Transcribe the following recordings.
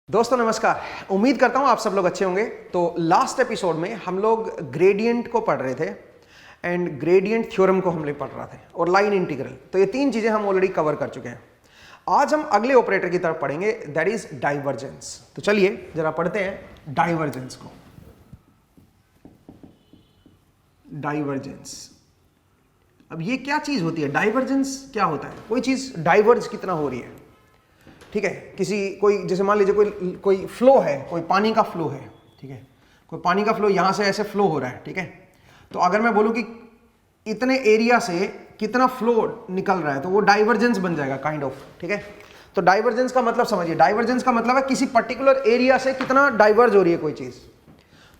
दोस्तों नमस्कार, उम्मीद करता हूँ आप सब लोग अच्छे होंगे। तो लास्ट एपिसोड में हम लोग ग्रेडियंट को पढ़ रहे थे एंड ग्रेडियंट थ्योरम को हम लोग पढ़ रहे थे और लाइन इंटीग्रल। तो ये तीन चीज़ें हम ऑलरेडी कवर कर चुके हैं। आज हम अगले ऑपरेटर की तरफ पढ़ेंगे, दैट इज डाइवर्जेंस। तो चलिए जरा पढ़ते हैं डाइवर्जेंस को। डाइवर्जेंस, अब ये क्या चीज़ होती है? डाइवर्जेंस क्या होता है? कोई चीज़ डाइवर्ज कितना हो रही है, ठीक है। कोई जैसे मान लीजिए कोई फ्लो है, कोई पानी का फ्लो है, ठीक है। कोई पानी का फ्लो यहां से ऐसे फ्लो हो रहा है, ठीक है। तो अगर मैं बोलूं कि इतने एरिया से कितना फ्लो निकल रहा है तो वो डाइवर्जेंस बन जाएगा काइंड ऑफ, ठीक है। तो डाइवर्जेंस का मतलब समझिए, डाइवर्जेंस का मतलब है किसी पर्टिकुलर एरिया से कितना डाइवर्ज हो रही है कोई चीज,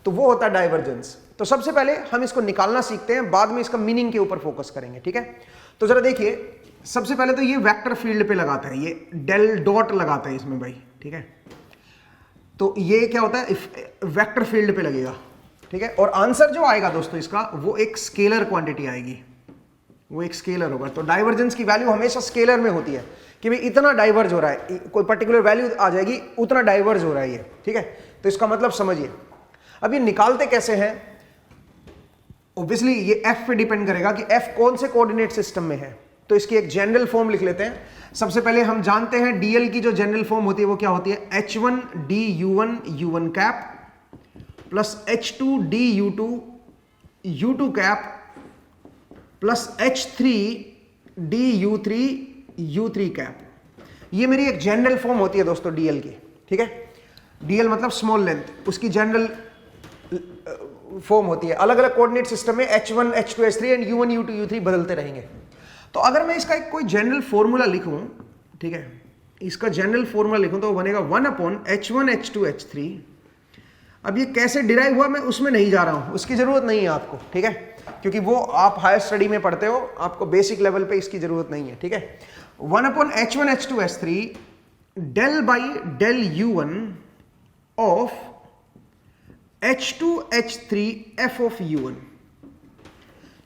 तो वो होता है डाइवर्जेंस। तो सबसे पहले हम इसको निकालना सीखते हैं, बाद में इसका मीनिंग के ऊपर फोकस करेंगे, ठीक है। तो जरा देखिए, सबसे पहले तो ये वेक्टर फील्ड पे लगाता है, ये डेल डॉट लगाता है इसमें भाई, ठीक है। तो ये क्या होता है, वेक्टर फील्ड पे लगेगा, ठीक है। और आंसर जो आएगा दोस्तों इसका, वो एक स्केलर क्वांटिटी आएगी, वो एक स्केलर होगा। तो डाइवर्जेंस की वैल्यू हमेशा स्केलर में होती है कि भाई इतना डाइवर्ज हो रहा है, कोई पर्टिकुलर वैल्यू आ जाएगी, उतना डाइवर्ज हो रहा है ये, ठीक है। तो इसका मतलब समझिए। अब ये निकालते कैसे हैं? ऑब्वियसली ये एफ पे डिपेंड करेगा कि एफ कौन से कोऑर्डिनेट सिस्टम में है। तो इसकी एक जनरल फॉर्म लिख लेते हैं। सबसे पहले हम जानते हैं डीएल की जो जनरल फॉर्म होती है वो क्या होती है, H1 D U1 U1 cap plus H2 D U2 U2 cap plus H3 D U3 U3 cap. ये मेरी एक जनरल फॉर्म होती है दोस्तों डीएल की, ठीक है। डीएल मतलब स्मॉल लेंथ, उसकी जनरल फॉर्म होती है। अलग अलग कोऑर्डिनेट सिस्टम में H1 H2 H3 and U1 U2 U3 बदलते रहेंगे। तो अगर मैं इसका एक कोई जनरल फॉर्मूला लिखूं, ठीक है, इसका जनरल फॉर्मूला लिखूं तो बनेगा 1/H1 H2 H3। अब ये कैसे डिराइव हुआ मैं उसमें नहीं जा रहा हूं, उसकी जरूरत नहीं है आपको, ठीक है, क्योंकि वो आप हायर स्टडी में पढ़ते हो, आपको बेसिक लेवल पे इसकी जरूरत नहीं है, ठीक है। 1/H1 H2 H3 del by del U1 of H2 H3 F of U1,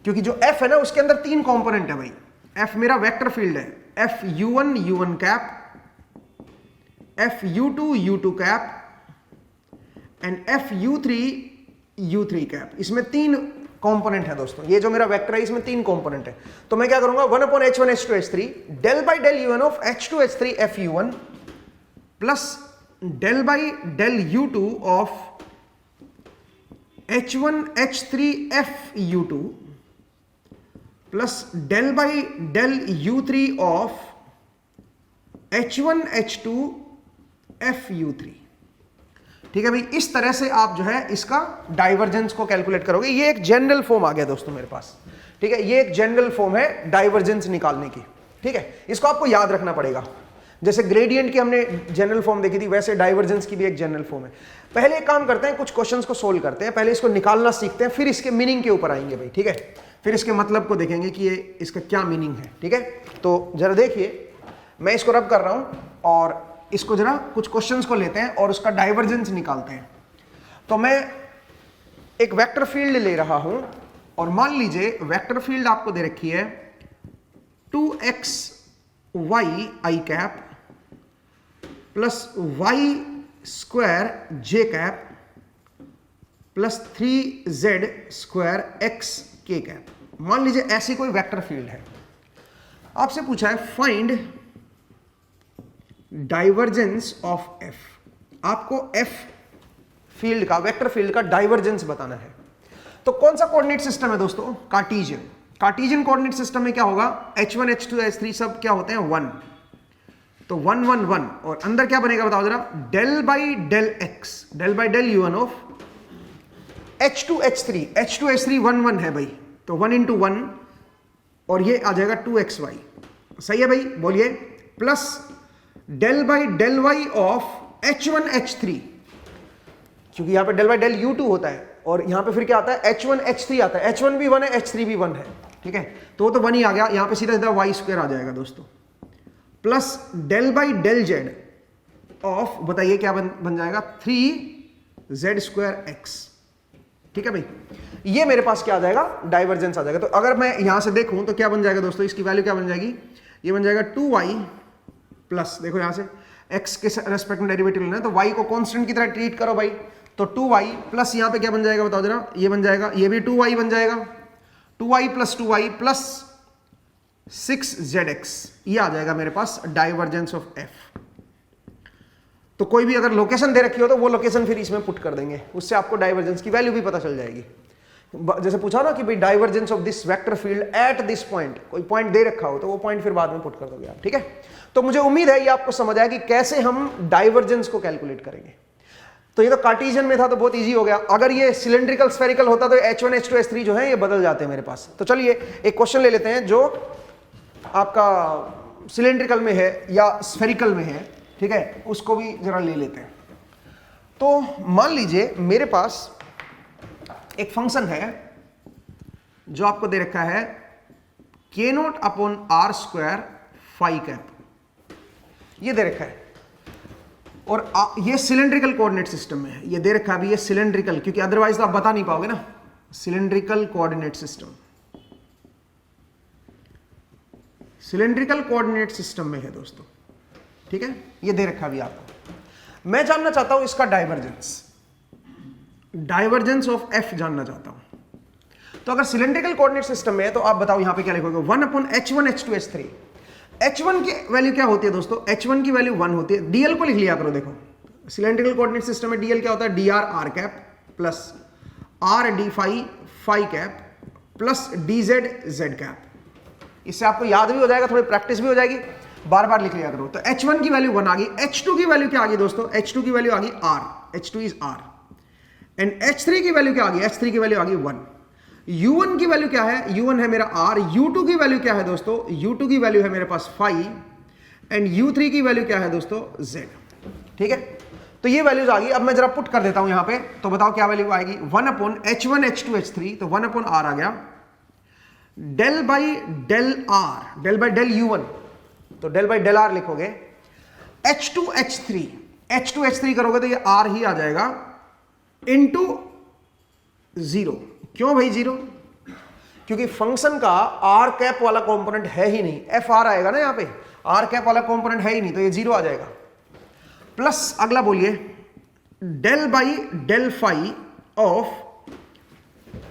क्योंकि जो F है ना उसके अंदर तीन कंपोनेंट है भाई। F मेरा वेक्टर फील्ड है, F U1 U1 cap, F U2 U2 cap and F U3 U3 cap. इसमें तीन कंपोनेंट है दोस्तों। ये जो मेरा वेक्टर है इसमें तीन कंपोनेंट है। तो मैं क्या करूंगा, 1/H1 H2 H3 del by del U1 of H2 H3 F U1 plus del by del U2 of H1 H3 F U2 plus del by del U3 of H1 H2 F U3, ठीक है भाई। इस तरह से आप जो है इसका डाइवर्जेंस को कैलकुलेट करोगे। ये एक जनरल फॉर्म आ गया दोस्तों मेरे पास, ठीक है। ये एक जनरल फॉर्म है डाइवर्जेंस निकालने की, ठीक है। इसको आपको याद रखना पड़ेगा। जैसे ग्रेडियंट की हमने जनरल फॉर्म देखी थी, वैसे डाइवर्जेंस की भी एक जनरल फॉर्म है। पहले एक काम करते हैं, कुछ क्वेश्चंस को सोल्व करते हैं, पहले इसको निकालना सीखते हैं, फिर इसके मीनिंग के ऊपर आएंगे भाई, ठीक है। फिर इसके मतलब को देखेंगे कि ये इसका क्या मीनिंग है, ठीक है। तो जरा देखिए, मैं इसको रब कर रहा हूं और इसको जरा कुछ क्वेश्चंस को लेते हैं और उसका डाइवर्जेंस निकालते हैं। तो मैं एक वेक्टर फील्ड ले रहा हूं और मान लीजिए वेक्टर फील्ड आपको दे रखी है 2x y i cap plus y square j cap plus 3z square x k cap. मान लीजिए ऐसी कोई वेक्टर फील्ड है। आपसे पूछा है फाइंड डाइवर्जेंस ऑफ f। आपको f फील्ड का, वेक्टर फील्ड का डाइवर्जेंस बताना है। तो कौन सा कोऑर्डिनेट सिस्टम है दोस्तों? कार्टेशियन। कार्टेशियन कोऑर्डिनेट सिस्टम में क्या होगा, H1 H2 H3 सब क्या होते हैं 1, तो 1 1 1 और अंदर क्या बनेगा बताओ जरा, del by del x, del by del U1 of H2 H3 1 1 है भाई, तो 1 into 1 और ये आ जाएगा 2xy, सही है भाई, बोलिए। Plus del by del y of H1 H3, क्योंकि यहां पे डेल बाई डेल U2 होता है और यहां पे फिर क्या आता है, H1 H3 आता है। H1 भी 1 है, H3 भी 1 है, ठीक है। तो वो तो 1 ही आ गया, यहां पे सीधा सीधा y स्क्वायर आ जाएगा दोस्तों। Plus del by del z of, बताइए क्या बन जाएगा, 3z स्क्वायर x, ठीक है भाई। ये मेरे पास क्या आ जाएगा, डाइवर्जेंस आ जाएगा। तो अगर मैं यहां से देखूं तो क्या बन जाएगा दोस्तों, इसकी वैल्यू क्या बन जाएगी, ये बन जाएगा 2y प्लस, देखो यहां से x के रेस्पेक्ट में डेरिवेटिव लेना है, तो y को कांस्टेंट की तरह ट्रीट करो भाई। तो 2y प्लस यहाँ पे क्या बन जाएगा बताओ जरा, ये बन जाएगा, ये भी 2y बन जाएगा, 2y प्लस 6zx, ये आ जाएगा मेरे पास डाइवर्जेंस ऑफ f। तो कोई भी अगर लोकेशन दे रखी हो तो वो लोकेशन फिर इसमें पुट कर देंगे, उससे आपको डाइवर्जेंस की वैल्यू भी पता चल जाएगी। जैसे पूछा ना कि भाई divergence of this vector field at this point, कोई पॉइंट दे रखा हो तो वो पॉइंट फिर बाद में पुट कर दोगे आप, ठीक है। तो मुझे उम्मीद है ये आपको समझ आया कि कैसे हम डाइवर्जेंस को कैलकुलेट करेंगे। तो ये तो कार्टेशियन में था तो बहुत इजी हो गया। अगर ये सिलेंड्रिकल स्फेरिकल होता तो H1 H2 H3 जो है ये बदल जाते हैं मेरे पास। तो चलिए एक क्वेश्चन ले लेते हैं जो आपका सिलेंड्रिकल में है या स्फेरिकल में है, ठीक है, उसको भी जरा ले लेते हैं। तो मान लीजिए मेरे पास एक फंक्शन है जो आपको दे रखा है k0 upon r square phi cap, ये दे रखा है, और ये सिलेंड्रिकल कोऑर्डिनेट सिस्टम में है, ये दे रखा है अभी ये सिलेंड्रिकल, क्योंकि अदरवाइज तो आप बता नहीं पाओगे ना। Cylindrical coordinate system, cylindrical coordinate system में है दोस्तों, ठीक है, ये दे रखा अभी आपको। मैं जानना चाहता हूं इसका डाइवर्जेंस ऑफ f जानना चाहता हूं। तो अगर सिलेंड्रिकल कोऑर्डिनेट सिस्टम में है तो आप बताओ यहां पे क्या लिखोगे, 1 upon h1 h2 h3। h1 की वैल्यू क्या होती है दोस्तों, h1 की वैल्यू 1 होती है। dl को लिख लिया करो, देखो सिलेंड्रिकल कोऑर्डिनेट सिस्टम में dl क्या होता है, dr r cap plus r d phi cap plus dz z cap. इससे आपको याद भी हो जाएगा, थोड़ी प्रैक्टिस भी हो जाएगी, बार बार लिख लिया करो। तो h1 की वैल्यू 1 आ गई, h2 की वैल्यू क्या आ गई दोस्तों, h2 की वैल्यू आ गई r, h2 is r, and h3 की वैल्यू क्या आ गई, h3 की वैल्यू आ गई 1। u1 की वैल्यू क्या है, u1 है मेरा r, u2 की वैल्यू क्या है दोस्तों, u2 की वैल्यू है मेरे पास फाई, एंड u3 की वैल्यू क्या है दोस्तों, z, ठीक है। तो ये वैल्यूज आ गई। अब मैं जरा पुट कर देता हूं यहां पे, तो बताओ क्या वैल्यू आएगी, 1 अपॉन h1 h2 h3, तो 1 अपॉन r आ गया, del by del r, del by del u1, तो डेल बाई डेल r लिखोगे, h2 h3 करोगे तो ये r ही आ जाएगा इनटू 0। क्यों भाई 0, क्योंकि फंक्शन का r कैप वाला कंपोनेंट है ही नहीं, एफ आर आएगा ना यहाँ पे, r कैप वाला कंपोनेंट है ही नहीं, तो ये 0 आ जाएगा। प्लस अगला बोलिए del by del phi of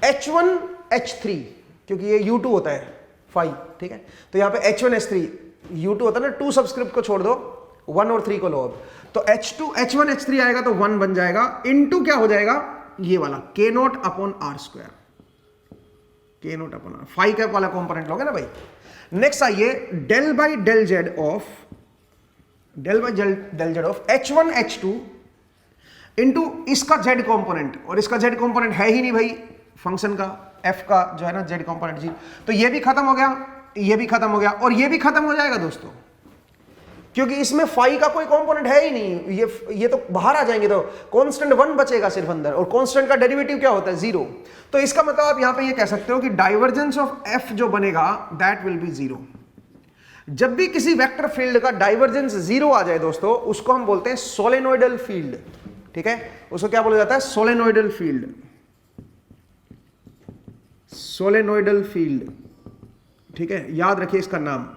h1 h3, क्योंकि ये u2 होता है फाई, ठीक है। तो यहाँ पे h1 h3 u2 होता है ना, 2 सबस्क्रिप्ट को छोड़ दो, 1 और 3 को लो। अब तो h1 h3 आएगा तो 1 बन जाएगा, इनटू क्या हो जाएगा ये वाला k0 upon r square, k0 upon r, phi cap वाला कंपोनेंट लोगे ना भाई। नेक्स्ट आइए del by del z of h1 h2 into इसका z कंपोनेंट, और इसका z कंपोनेंट है ही नहीं भाई फंक्शन का, f का जो है ना z कंपोनेंट जी, तो ये भी खत्म हो गया, ये भी खत्म हो गया, और ये भी खत्म हो जाएगा दोस्तों, क्योंकि इसमें फाई का कोई कंपोनेंट है ही नहीं, ये तो बाहर आ जाएंगे, तो कांस्टेंट 1 बचेगा सिर्फ अंदर, और कांस्टेंट का डेरिवेटिव क्या होता है 0। तो इसका मतलब आप यहां पे ये कह सकते हो कि डाइवर्जेंस ऑफ f जो बनेगा दैट विल बी 0। जब भी किसी वेक्टर फील्ड का डाइवर्जेंस 0 आ जाए दोस्तों, उसको हम बोलते हैं सोलेनोइडल फील्ड, ठीक है, उसको क्या बोला जाता है, सोलेनोइडल फील्ड, सोलेनोइडल फील्ड, ठीक है, याद रखिए इसका नाम,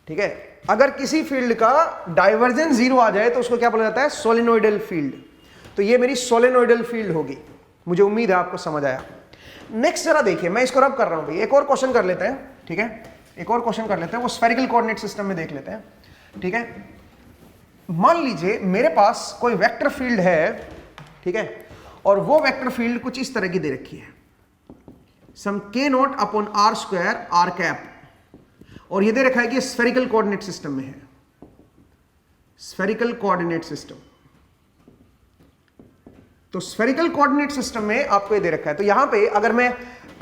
ठीक है। अगर किसी फील्ड का डाइवर्जेंस 0 आ जाए तो उसको क्या बोला जाता है, सोलेनोइडल फील्ड। तो ये मेरी सोलेनोइडल फील्ड होगी। मुझे उम्मीद है आपको समझ आया। नेक्स्ट जरा देखिए, मैं इसको रब कर रहा हूं भाई, एक और क्वेश्चन कर लेते हैं, ठीक है, एक और क्वेश्चन कर लेते हैं, वो स्फेरिकल कोऑर्डिनेट सिस्टम में देख लेते हैं, ठीक है। मान लीजिए मेरे पास कोई वेक्टर फील्ड है, ठीक है, और वो वेक्टर फील्ड कुछ इस तरह की दे रखी है, सम k0 upon r square r cap, और ये दे रखा है कि स्फेरिकल कोऑर्डिनेट सिस्टम में है, स्फेरिकल कोऑर्डिनेट सिस्टम। तो स्फेरिकल कोऑर्डिनेट सिस्टम में आपको ये दे रखा है। तो यहां पे अगर मैं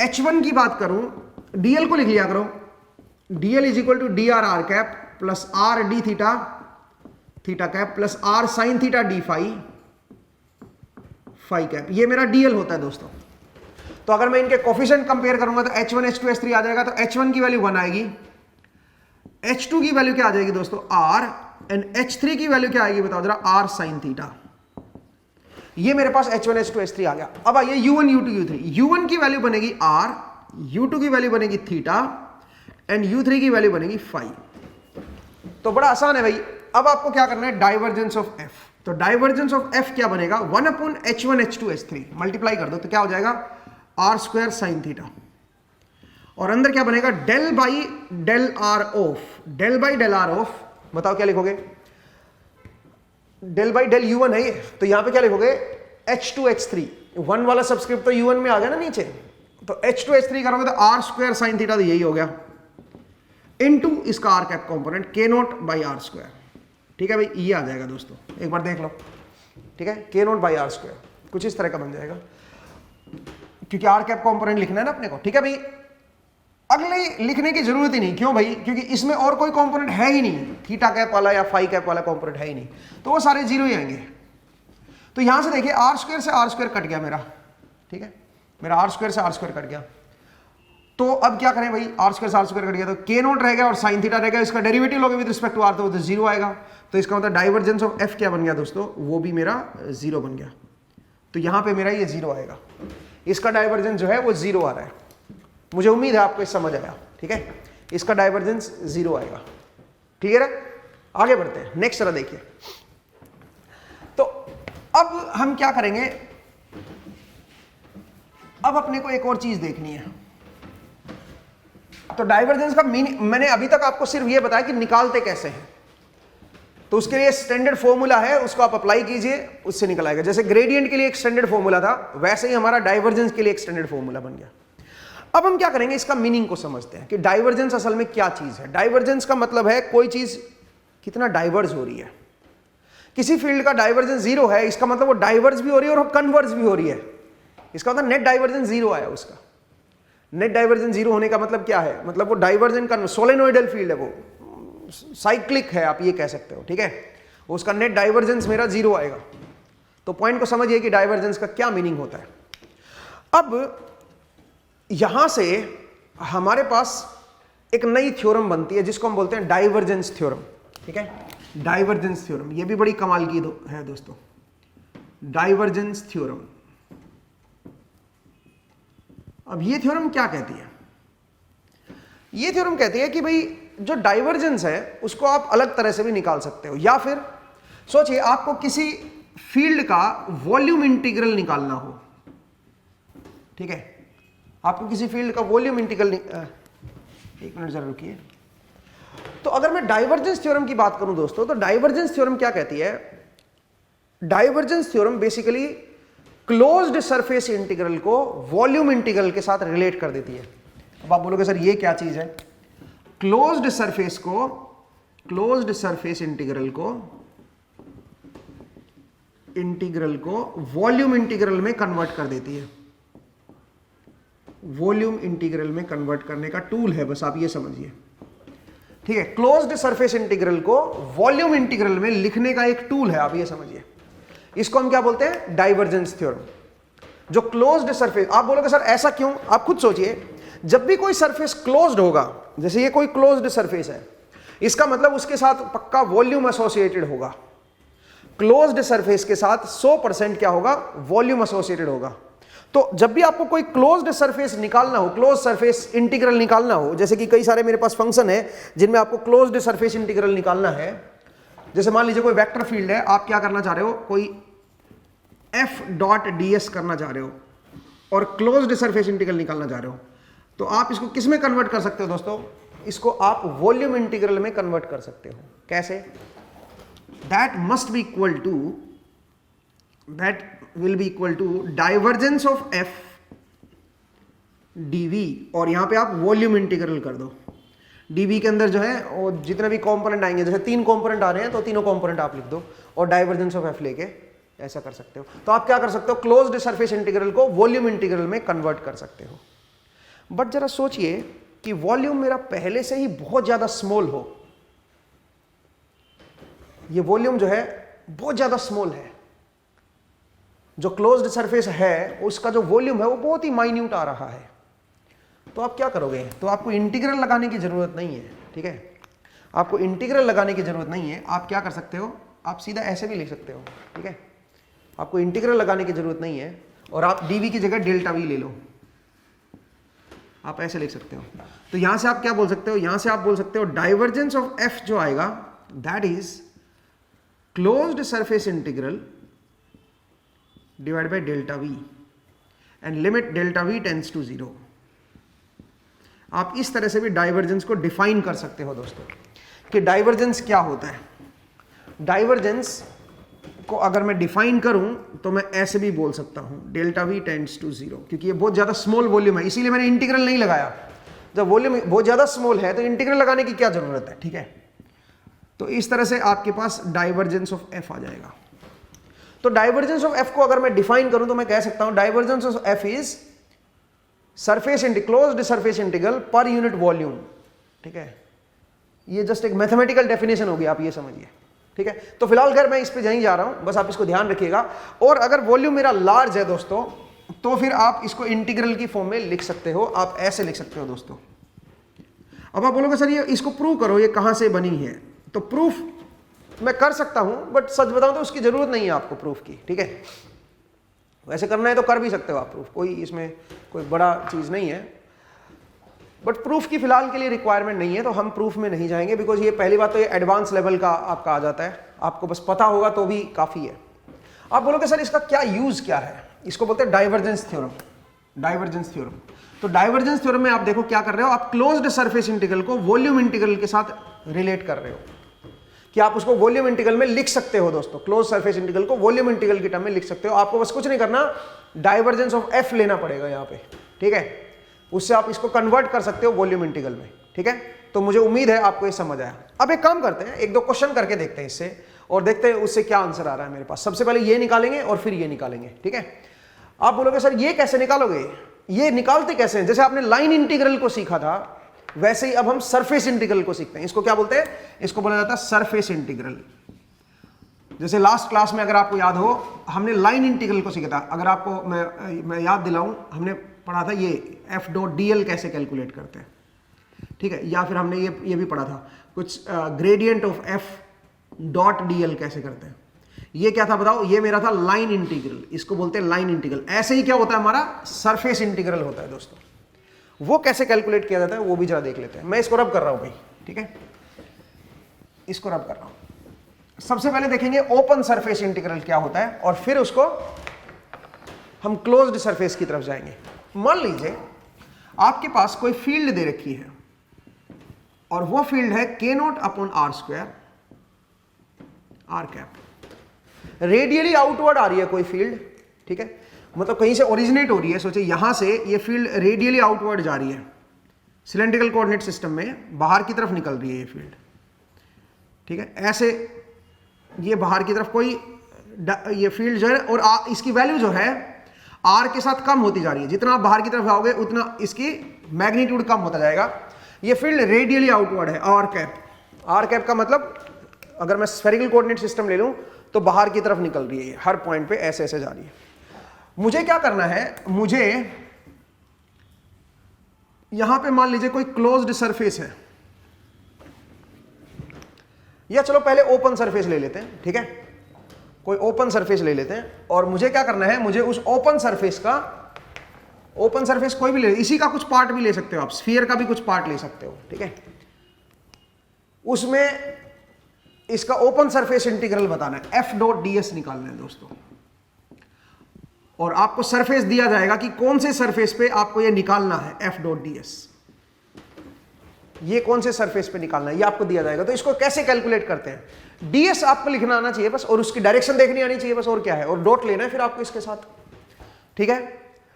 h1 की बात करूं, dl को लिख लिया करो, dl is equal to dr r cap plus r d theta theta cap plus r sine theta d phi phi cap, ये मेरा dl होता है दोस्तों। तो अगर मैं इनके कोफिशिएंट कंपेयर करूंगा तो h1 h2 h3 आ जाएगा, तो h1 की वैल्यू 1 आएगी, h2 की वैल्यू क्या आ जाएगी दोस्तों r, एंड h3 की वैल्यू क्या आएगी बताओ जरा, r साइन थीटा। ये मेरे पास h1 h2 h3 आ गया। अब आइए u1 u2 u3, u1 की वैल्यू बनेगी r, u2 की वैल्यू बनेगी थीटा, एंड u3 की वैल्यू बनेगी फाई। तो बड़ा आसान है भाई, अब आपको क्या करना है, डाइवर्जेंस ऑफ एफ। तो डाइवर्जेंस ऑफ एफ क्या बनेगा, 1/h1h2h3 मल्टीप्लाई कर दो तो क्या हो जाएगा, r² sin थीटा, और अंदर क्या बनेगा, del by del r of, del by del r of, बताओ क्या लिखोगे, डेल बाई डेल u1 है ये, तो यहां पे क्या लिखोगे, h2h3, 1 वाला सब्सक्रिप्ट तो u1 में आ गया ना नीचे, तो h2h3 करोगे तो r² sin थीटा, तो यही हो गया, इनटू इसका r कैप कंपोनेंट k0/r²। ठीक है भाई, ये आ जाएगा दोस्तों, एक बार देख लो, ठीक है, k0/r², कुछ इस तरह का बन जाएगा, क्योंकि r कैप कंपोनेंट लिखना है ना अपने को। ठीक है भाई, अगले लिखने की जरूरत ही नहीं, क्यों भाई, क्योंकि इसमें और कोई कंपोनेंट है ही नहीं, थीटा कैप वाला या फाई कैप वाला कंपोनेंट है ही नहीं, तो वो सारे जीरो ही आएंगे। तो यहां से देखिए r² से r² कट गया मेरा, ठीक है, मेरा r² से r² कट गया, तो अब क्या करें भाई, r² से r² कट गया तो k0 रह गया और sin थीटा रह गया, इसका डेरिवेटिव लोगे विद रिस्पेक्ट टू r तो जीरो आएगा, तो इसका मतलब डाइवर्जेंस ऑफ f क्या बन गया दोस्तों, वो भी मेरा जीरो बन गया, तो यहां पे मेरा ये जीरो आएगा, इसका डाइवर्जेंस जो है वो जीरो आ रहा है, मुझे उम्मीद है आपको ये समझ आया। ठीक है, इसका डाइवर्जेंस जीरो आएगा, क्लियर है। आगे बढ़ते हैं, नेक्स्ट जरा देखिए, तो अब हम क्या करेंगे, अब अपने को एक और चीज देखनी है। तो डाइवर्जेंस का मीनिंग मैंने अभी तक आपको सिर्फ ये बताया कि निकालते कैसे हैं, तो उसके लिए स्टैंडर्ड फॉर्मूला है, उसको आप अप्लाई कीजिए, उससे निकल आएगा। जैसे ग्रेडियंट के लिए एक स्टैंडर्ड फॉर्मूला था, वैसे ही हमारा डाइवर्जेंस के लिए एक स्टैंडर्ड फॉर्मूला बन गया। अब हम क्या करेंगे, इसका मीनिंग को समझते हैं कि डाइवर्जेंस असल में क्या चीज है। डाइवर्जेंस का मतलब है कोई चीज कितना डाइवर्ज हो रही है। किसी फील्ड का डाइवर्जेंस जीरो है, इसका मतलब वो डाइवर्ज भी हो रही है और कन्वर्ज भी हो रही है, इसका मतलब नेट डाइवर्जेंस जीरो आया उसका। नेट डाइवर्जेंस जीरो होने का मतलब क्या है, मतलब वो डाइवर्जेंट का सोलेनोइडल फील्ड है, वो साइक्लिक है, आप ये कह सकते हो। ठीक है, उसका नेट डाइवर्जेंस मेरा जीरो आएगा। तो पॉइंट को समझिए कि डाइवर्जेंस का क्या मीनिंग होता है। अब यहां से हमारे पास एक नई थ्योरम बनती है जिसको हम बोलते हैं डाइवर्जेंस थ्योरम। ठीक है, डाइवर्जेंस थ्योरम, ये भी बड़ी कमाल की है दोस्तों, डाइवर्जेंस थ्योरम। अब ये थ्योरम क्या कहती है, ये थ्योरम कहती है कि भाई जो डाइवर्जेंस है उसको आप अलग तरह से भी निकाल सकते हो, या फिर सोचिए आपको किसी फील्ड का वॉल्यूम इंटीग्रल निकालना हो। ठीक है, आपको किसी फील्ड का वॉल्यूम इंटीग्रल, एक मिनट जरा रुकिए। तो अगर मैं डाइवर्जेंस थ्योरम की बात करूं दोस्तों, तो डाइवर्जेंस थ्योरम क्या कहती है, divergence theorem basically closed surface integral को वॉल्यूम इंटीग्रल के साथ रिलेट कर देती है। अब आप बोलोगे सर ये क्या चीज है, क्लोज्ड सरफेस इंटीग्रल को वॉल्यूम इंटीग्रल में कन्वर्ट कर देती है। वॉल्यूम इंटीग्रल में कन्वर्ट करने का टूल है, बस आप ये समझिए। ठीक है, क्लोज्ड सरफेस इंटीग्रल को वॉल्यूम इंटीग्रल में लिखने का एक टूल है, आप ये समझिए। इसको हम क्या बोलते हैं, डाइवर्जेंस थ्योरम। जो क्लोज्ड सरफेस, आप बोलोगे सर ऐसा क्यों, आप खुद सोचिए। जब भी कोई सरफेस क्लोज्ड होगा, जैसे ये कोई क्लोज्ड सरफेस है, इसका मतलब उसके साथ पक्का वॉल्यूम एसोसिएटेड होगा। क्लोज्ड सरफेस के साथ 100% क्या होगा, वॉल्यूम एसोसिएटेड होगा। तो जब भी आपको कोई क्लोज्ड सरफेस निकालना हो, क्लोज सरफेस इंटीग्रल निकालना हो, जैसे कि कई सारे मेरे पास फंक्शन है जिनमें आपको क्लोज्ड सरफेस इंटीग्रल निकालना है। जैसे मान लीजिए कोई वेक्टर फील्ड है, आप क्या करना चाह रहे हो, कोई f.ds करना चाह रहे हो और क्लोज्ड सरफेस इंटीग्रल निकालना चाह रहे हो, तो आप इसको किस में कन्वर्ट कर सकते हो दोस्तों, इसको आप वॉल्यूम इंटीग्रल में कन्वर्ट कर सकते हो। कैसे, that must be equal to, that will be equal to divergence of f dv, और यहां पे आप वॉल्यूम इंटीग्रल कर दो। dv के अंदर जो है वो जितने भी कंपोनेंट आएंगे, जैसे 3 कंपोनेंट आ रहे हैं तो तीनों कंपोनेंट आप लिख दो और डाइवर्जेंस ऑफ f लेके ऐसा कर सकते हो। तो आप क्या कर सकते हो, क्लोज्ड सरफेस इंटीग्रल को वॉल्यूम इंटीग्रल में कन्वर्ट कर सकते हो। बट जरा सोचिए कि वॉल्यूम मेरा पहले से ही बहुत ज्यादा स्मॉल हो, ये वॉल्यूम जो है बहुत ज्यादा स्मॉल है, जो क्लोज्ड सरफेस है उसका जो वॉल्यूम है वो बहुत ही माइन्यूट आ रहा है, तो आप क्या करोगे, तो आपको इंटीग्रल लगाने की जरूरत नहीं है। ठीक है, आपको इंटीग्रल लगाने की जरूरत नहीं है, आप क्या कर सकते हो, आप सीधा ऐसे भी लिख सकते हो। ठीक है, आपको इंटीग्रल लगाने की जरूरत नहीं है, और आप dv की जगह डेल्टा v ले लो, आप ऐसे लिख सकते हो। तो यहां से आप क्या बोल सकते हो, यहां से आप बोल सकते हो डाइवर्जेंस ऑफ f जो आएगा that is closed surface integral divide by delta v and limit delta v tends to 0। आप इस तरह से भी डाइवर्जेंस को डिफाइन कर सकते हो दोस्तों, कि डाइवर्जेंस क्या होता है। डाइवर्जेंस को अगर मैं डिफाइन करूं तो मैं ऐसे भी बोल सकता हूं, डेल्टा वी टेंड्स टू 0, क्योंकि ये बहुत ज्यादा स्मॉल वॉल्यूम है, इसीलिए मैंने इंटीग्रल नहीं लगाया। जब वॉल्यूम बहुत ज्यादा स्मॉल है तो इंटीग्रल लगाने की क्या जरूरत है, ठीक है। तो इस तरह से आपके पास डाइवर्जेंस ऑफ एफ आ जाएगा। तो डाइवर्जेंस ऑफ एफ को अगर मैं डिफाइन करूं तो मैं कह सकता हूं divergence of F is surface closed surface integral per unit volume, ठीक है। ये जस्ट एक मैथमेटिकल डेफिनेशन होगी, आप ये समझिए, ठीक है। तो फिलहाल खैर मैं इस पे नहीं जा रहा हूं, बस आप इसको ध्यान रखिएगा। और अगर वॉल्यूम मेरा लार्ज है दोस्तों तो फिर आप इसको इंटीग्रल की फॉर्म में लिख सकते हो, आप ऐसे लिख सकते हो दोस्तों। अब आप बोलोगे सर ये इसको प्रूव करो, ये कहां से बनी है। तो प्रूफ मैं कर सकता हूं, बट सच बताऊं तो उसकी जरूरत नहीं है आपको प्रूफ की, ठीक है। वैसे करना है तो कर भी सकते हो आप प्रूफ, कोई इसमें कोई बड़ा चीज नहीं है, बट प्रूफ की फिलहाल के लिए रिक्वायरमेंट नहीं है, तो हम प्रूफ में नहीं जाएंगे। बिकॉज ये पहली बात तो ये एडवांस लेवल का आपका आ जाता है, आपको बस पता होगा तो भी काफी है। आप बोलोगे सर इसका क्या यूज क्या है, इसको बोलते हैं डाइवर्जेंस थ्योरम। डाइवर्जेंस थ्योरम, तो डाइवर्जेंस थ्योरम में आप देखो क्या कर रहे हो, आप क्लोज्ड सरफेस इंटीग्रल को वॉल्यूम इंटीग्रल के साथ रिलेट कर रहे हो, कि आप उसको वॉल्यूम इंटीग्रल में लिख सकते हो दोस्तों। क्लोज सरफेस इंटीग्रल को वॉल्यूम इंटीग्रल की टर्म में लिख सकते हो। आपको बस कुछ नहीं करना, डाइवर्जेंस ऑफ एफ लेना पड़ेगा यहाँ पे, ठीक है। उससे आप इसको कन्वर्ट कर सकते हो वॉल्यूम इंटीग्रल में, ठीक है। तो मुझे उम्मीद है आपको ये समझ आया। अब एक काम करते हैं, एक दो क्वेश्चन करके देखते हैं इससे, और देखते हैं उससे क्या आंसर आ रहा है मेरे पास। सबसे पहले ये निकालेंगे और फिर ये निकालेंगे, ठीक है। आप बोलोगे सर ये कैसे निकालोगे, ये निकालते कैसे हैं। जैसे आपने लाइन इंटीग्रल को सीखा था वैसे ही अब हम सरफेस इंटीग्रल को सीखते हैं। इसको क्या बोलते हैं, इसको बोला जाता है सरफेस इंटीग्रल। जैसे लास्ट क्लास में अगर आपको याद हो हमने लाइन इंटीग्रल को सीखा था। अगर आपको मैं याद दिलाऊं, हमने पढ़ा था ये एफ डॉट डी एल कैसे कैलकुलेट करते हैं, ठीक है। या फिर हमने ये भी पढ़ा था कुछ gradient of F dot D L कैसे करते हैं। ये क्या था बताओ, ये मेरा था लाइन इंटीग्रल, इसको बोलते हैं लाइन इंटीग्रल। ऐसे ही क्या होता है हमारा सरफेस इंटीग्रल होता है दोस्तों। वो कैसे कैलकुलेट किया जाता है वो भी जरा देख लेते हैं। मैं इसको रब कर रहा हूं भाई, ठीक है, इसको रब कर रहा हूं। सबसे पहले देखेंगे ओपन सरफेस इंटीग्रल क्या होता है, और फिर उसको हम क्लोज्ड सरफेस की तरफ जाएंगे। मान लीजिए आपके पास कोई फील्ड दे रखी है, और वो फील्ड है k not upon r square r cap. Radially outward आ रही है कोई फील्ड, ठीक है, मतलब कहीं से ओरिजिनेट हो रही है। सोचिए यहां से ये फील्ड रेडियली आउटवर्ड जा रही है, सिलेंड्रिकल कोऑर्डिनेट सिस्टम में बाहर की तरफ निकल रही है ये फील्ड, ठीक है। ऐसे ये बाहर की तरफ कोई ये फील्ड जो है, और इसकी वैल्यू जो है आर के साथ कम होती जा रही है। जितना आप बाहर की तरफ जाओगे उतना इसकी मैग्नीट्यूड कम होता जाएगा। ये फील्ड रेडियली आउटवर्ड है आर कैप। आर कैप का मतलब अगर मैं स्फेरिकल कोऑर्डिनेट सिस्टम ले लूं तो बाहर की तरफ निकल रही है, हर पॉइंट पे ऐसे ऐसे जा रही है। मुझे क्या करना है, मुझे यहां पे मान लीजिए कोई क्लोज्ड सरफेस है, या चलो पहले ओपन सरफेस ले लेते हैं, ठीक है, कोई ओपन सरफेस ले लेते हैं। और मुझे क्या करना है, मुझे उस ओपन सरफेस का, ओपन सरफेस कोई भी ले, इसी का कुछ पार्ट भी ले सकते हो आप, स्फीयर का भी कुछ पार्ट ले सकते हो, ठीक है। उसमें इसका ओपन सरफेस इंटीग्रल बताना है, एफ डॉट डी एस निकालना है दोस्तों। और आपको सरफेस दिया जाएगा कि कौन से सरफेस पे आपको ये निकालना है, एफ डॉट डी एस, ये कौन से सरफेस पे निकालना है ये आपको दिया जाएगा। तो इसको कैसे कैलकुलेट करते हैं, डीएस आपको लिखना आना चाहिए बस, और उसकी डायरेक्शन देखनी आनी चाहिए बस, और क्या है, और डॉट लेना है फिर आपको इसके साथ, ठीक है।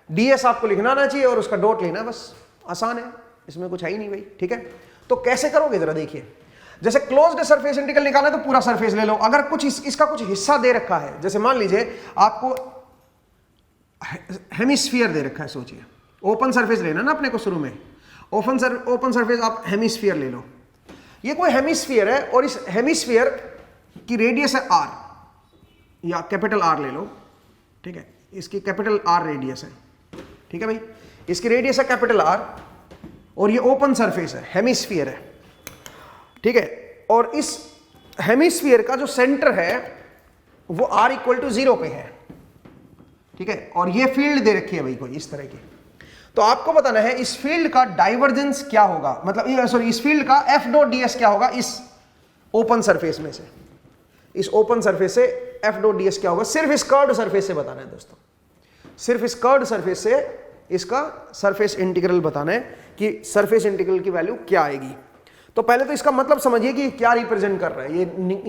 डीएस आपको लिखना आना चाहिए और उसका डॉट लेना, बस आसान है, इसमें कुछ है ही नहीं भाई, ठीक है। तो कैसे करोगे जरा देखिए। जैसे क्लोज्ड सरफेस इंटीग्रल निकालना है तो पूरा सरफेस ले लो। अगर कुछ इसका कुछ हिस्सा दे रखा है, जैसे मान लीजिए आपको हेमिस्फीयर दे रखा है, सोचिए ओपन सरफेस लेना ना अपने को शुरू में, ओपन सरफेस आप हेमिस्फीयर ले लो। ये कोई हेमिस्फीयर है और इस हेमिस्फीयर की रेडियस है आर, या कैपिटल आर ले लो, ठीक है, इसकी कैपिटल आर रेडियस है, ठीक है भाई, इसकी रेडियस है कैपिटल आर, और ये ओपन सरफेस है, हेमिस्फीयर है, ठीक है। और इस हेमिस्फीयर का जो सेंटर है वो r इक्वल टू 0 पे है, ठीक है। और ये फील्ड दे रखी है भाई कोई इस तरह की। तो आपको बताना है इस फील्ड का डाइवर्जेंस क्या होगा, मतलब सॉरी इस फील्ड का एफ डॉट डी एस क्या होगा इस ओपन सरफेस में से। इस ओपन सरफेस से एफ डॉट डी एस क्या होगा, सिर्फ इस कर्व्ड सरफेस से बताना है दोस्तों, सिर्फ इस कर्व्ड सरफेस से इसका सरफेस इंटीग्रल बताना है कि सरफेस इंटीग्रल की वैल्यू क्या आएगी। तो पहले तो इसका मतलब समझिए कि क्या रिप्रेजेंट कर रहा है,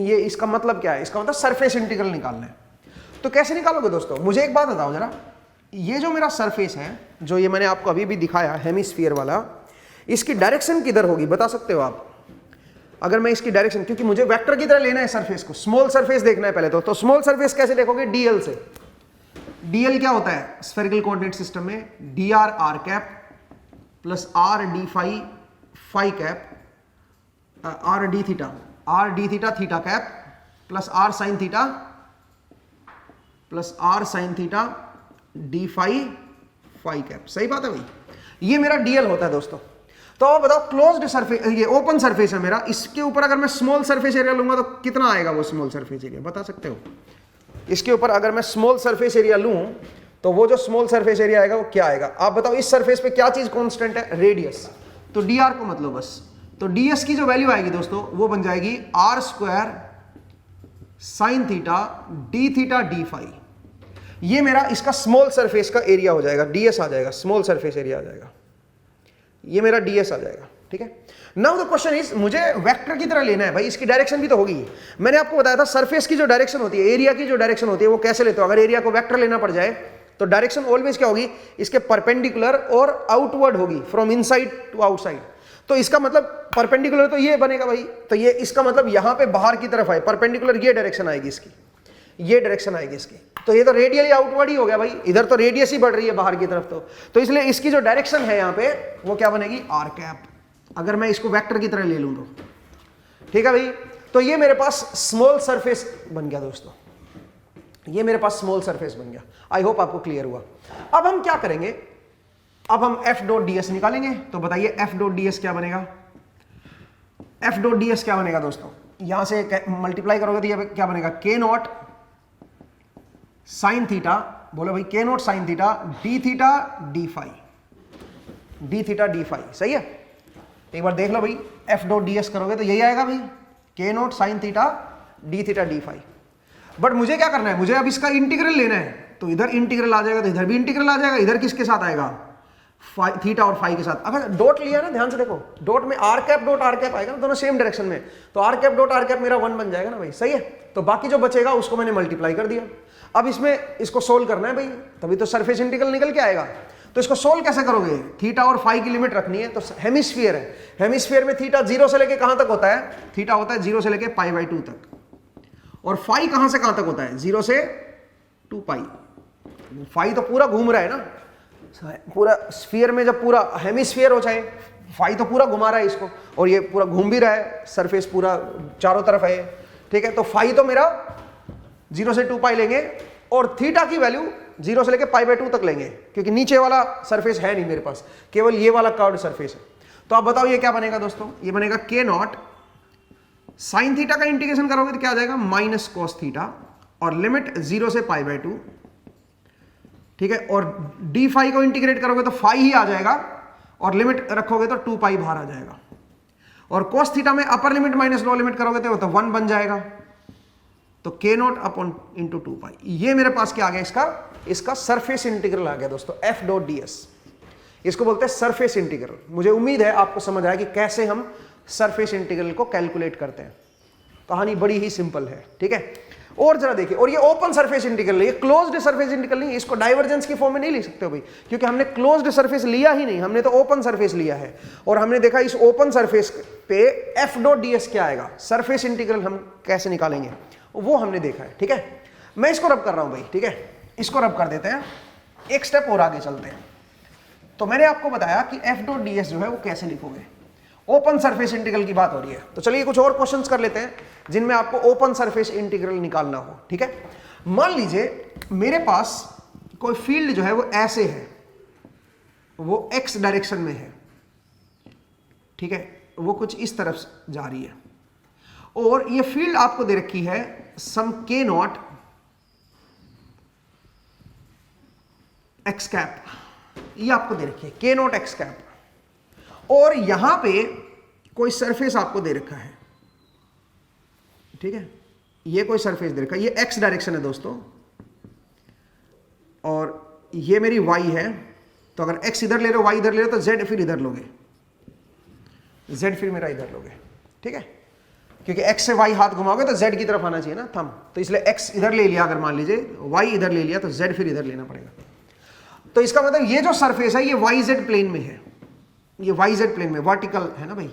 ये इसका मतलब क्या है, इसका मतलब सरफेस इंटीग्रल निकालना है। तो कैसे निकालोगे दोस्तों, मुझे एक बात बताओ जरा, ये जो मेरा सरफेस है, जो ये मैंने आपको अभी भी दिखाया हेमिस्फीयर वाला, इसकी डायरेक्शन किधर होगी बता सकते हो आप? अगर मैं इसकी डायरेक्शन, क्योंकि मुझे वेक्टर की तरह लेना है सरफेस को, स्मॉल सरफेस देखना है पहले तो स्मॉल सरफेस कैसे देखोगे, डीएल से। डीएल क्या होता है स्फेरिकल कोऑर्डिनेट सिस्टम में, d r r cap plus r d phi phi cap, r d theta theta cap plus r sine theta plus r sine theta d phi phi cap. सही बात है भाई, ये मेरा डीएल होता है दोस्तों। तो अब बताओ क्लोज्ड सरफेस, ये ओपन सरफेस है मेरा, इसके ऊपर अगर मैं स्मॉल सरफेस एरिया लूंगा तो कितना आएगा वो स्मॉल सरफेस एरिया, बता सकते हो? इसके ऊपर अगर मैं स्मॉल सरफेस एरिया लूं तो वो जो स्मॉल सरफेस एरिया आएगा वो क्या आएगा, आप बताओ? इस सरफेस पे क्या चीज कांस्टेंट है, रेडियस। तो डी आर को मतलब बस, तो डीएस की जो वैल्यू आएगी दोस्तों वो बन जाएगी r square sine theta d theta d phi. ये मेरा इसका स्मॉल सरफेस का एरिया हो जाएगा, डीएस आ जाएगा, स्मॉल सरफेस एरिया आ जाएगा, ये मेरा डीएस आ जाएगा। ठीक है, नाउ द क्वेश्चन इज, मुझे वेक्टर की तरह लेना है भाई, इसकी डायरेक्शन भी तो होगी। मैंने आपको बताया था सरफेस की जो डायरेक्शन होती है, एरिया की जो डायरेक्शन होती है, वो कैसे लेते हो? अगर एरिया को वेक्टर लेना पड़ जाए तो डायरेक्शन ऑलवेज क्या होगी, इसके परपेंडिकुलर और आउटवर्ड होगी, फ्रॉम इनसाइड टू आउटसाइड। तो इसका मतलब परपेंडिकुलर तो ये बनेगा भाई, तो ये इसका मतलब यहां पे बाहर की तरफ आए, परपेंडिकुलर ये डायरेक्शन आएगी इसकी, ये डायरेक्शन आएगी इसकी, तो ये तो रेडियली आउटवर्ड ही हो गया भाई, इधर तो रेडियस ही बढ़ रही है बाहर की तरफ। तो इसलिए इसकी जो डायरेक्शन है यहाँ पे वो क्या बनेगी, आर कैप, अगर मैं इसको वेक्टर की तरह ले लूं तो। ठीक है भाई, तो ये मेरे पास स्मॉल सरफेस बन गया दोस्तों, ये मेरे पास स्मॉल सरफेस बन गया। आई होप आपको क्लियर हुआ। अब हम क्या करेंगे, अब हम एफ डॉट डीएस निकालेंगे। तो बताइए एफ डॉट डीएस क्या बनेगा, एफ डॉट डीएस क्या बनेगा दोस्तों, यहां से मल्टीप्लाई करोगे तो ये क्या बनेगा, के नॉट साइन थीटा, बोलो भाई k naught sine theta d theta d phi, d theta d phi. सही है, एक बार देख लो भाई, एफ डॉट डीएस करोगे तो यही आएगा भाई, k naught sine theta d theta d phi. But मुझे क्या करना है, मुझे अब इसका इंटीग्रल लेना है, तो इधर इंटीग्रल आ जाएगा तो इधर भी इंटीग्रल आ जाएगा, इधर किसके साथ आएगा, थीटा और फाई के साथ। अगर डॉट लिया ना, ध्यान से देखो, डॉट में R cap dot R cap आएगा ना, दोनों सेम डायरेक्शन में, तो R cap dot R cap मेरा 1 बन जाएगा ना भाई। सही है, तो बाकी जो बचेगा उसको मैंने मल्टीप्लाई कर दिया। अब इसमें इसको सोल्व करना है भाई, तभी तो सरफेस इंटीग्रल निकल के आएगा। तो इसको सोल्व कैसे करोगे, थीटा और फाई की लिमिट रखनी है। तो हेमिस्फीयर है, हेमिस्फीयर में थीटा 0 से लेके कहां तक होता है, थीटा होता है 0 से लेके π/2 तक, और फाई कहां से कहां तक होता है, 0 से 2π। फाई तो पूरा घूम रहा है ना पूरा स्फीयर में, जब पूरा हेमिस्फीयर हो चाहे, फाई तो पूरा घुमा रहा है इसको, और ये पूरा घूम भी रहा है, सरफेस पूरा चारों तरफ है। ठीक है, तो फाई तो मेरा 0 से 2π लेंगे, और थीटा की वैल्यू 0 से लेके π/2 तक लेंगे, क्योंकि नीचे वाला सरफेस है नहीं मेरे पास, केवल ये वाला कर्व्ड सरफेस है। तो अब बताओ ये क्या बनेगा दोस्तों, ये बनेगा के नॉट साइन थीटा का इंटीग्रेशन करोगे तो क्या आ जाएगा, माइनस कॉस थीटा, और लिमिट 0 से π/2। ठीक है, और डी फाई को इंटीग्रेट करोगे तो फाई ही आ जाएगा, और लिमिट रखोगे तो 2π बाहर आ जाएगा, और कॉस थीटा में upper limit minus lower limit करोगे तो 1 बन जाएगा। तो के नॉट अपॉन इंटू 2π, ये मेरे पास क्या आ गया, इसका सरफेस इंटीग्रल आ गया दोस्तों, एफ डॉट डीएस। इसको बोलते हैं सरफेस इंटीग्रल। मुझे उम्मीद है आपको समझ आया कि कैसे हम सरफेस इंटीग्रल को कैलकुलेट करते हैं। कहानी बड़ी ही सिंपल है। ठीक है, और जरा देखिए, और ये ओपन सरफेस इंटीग्रल है, ये क्लोज्ड सरफेस इंटीग्रल नहीं, इसको डाइवर्जेंस की फॉर्म में नहीं लिख सकते हो भाई, क्योंकि हमने क्लोज्ड सरफेस लिया ही नहीं, हमने तो ओपन सरफेस लिया है। और हमने देखा इस ओपन सरफेस पे एफ डॉट डीएस क्या आएगा, सरफेस इंटीग्रल हम कैसे निकालेंगे वो हमने देखा है। ठीक है, मैं इसको रब कर रहा हूं भाई। ठीक है, इसको रब कर देते हैं, एक स्टेप और आगे चलते हैं। तो मैंने आपको बताया कि एफ डॉट डीएस जो है वो कैसे लिखोगे, ओपन सरफेस इंटीग्रल की बात हो रही है। तो चलिए कुछ और क्वेश्चंस कर लेते हैं जिनमें आपको ओपन सरफेस इंटीग्रल निकालना हो। ठीक है, मान लीजिए मेरे पास कोई फील्ड जो है वो ऐसे है, वो एक्स डायरेक्शन में है। ठीक है, वो कुछ इस तरफ जा रही है, और ये फील्ड आपको दे रखी है सम के नॉट एक्स कैप, ये आपको दे रखी है के नॉट एक्स कैप, और यहां पे कोई सरफेस आपको दे रखा है। ठीक है, ये कोई सरफेस दे रखा है, ये एक्स डायरेक्शन है दोस्तों, और ये मेरी वाई है। तो अगर एक्स इधर ले रहे हो, वाई इधर ले रहे हो, तो जेड फिर इधर लोगे, जेड फिर मेरा इधर लोगे, ठीक है, क्योंकि एक्स से वाई हाथ घुमाओगे तो जेड की तरफ आना चाहिए ना थंब, तो इसलिए एक्स इधर ले लिया, अगर मान लीजिए वाई इधर ले लिया, तो जेड फिर इधर लेना पड़ेगा। तो इसका मतलब ये जो सरफेस है ये वाई जेड प्लेन में है, ये वाई जेड प्लेन में वर्टिकल है ना भाई,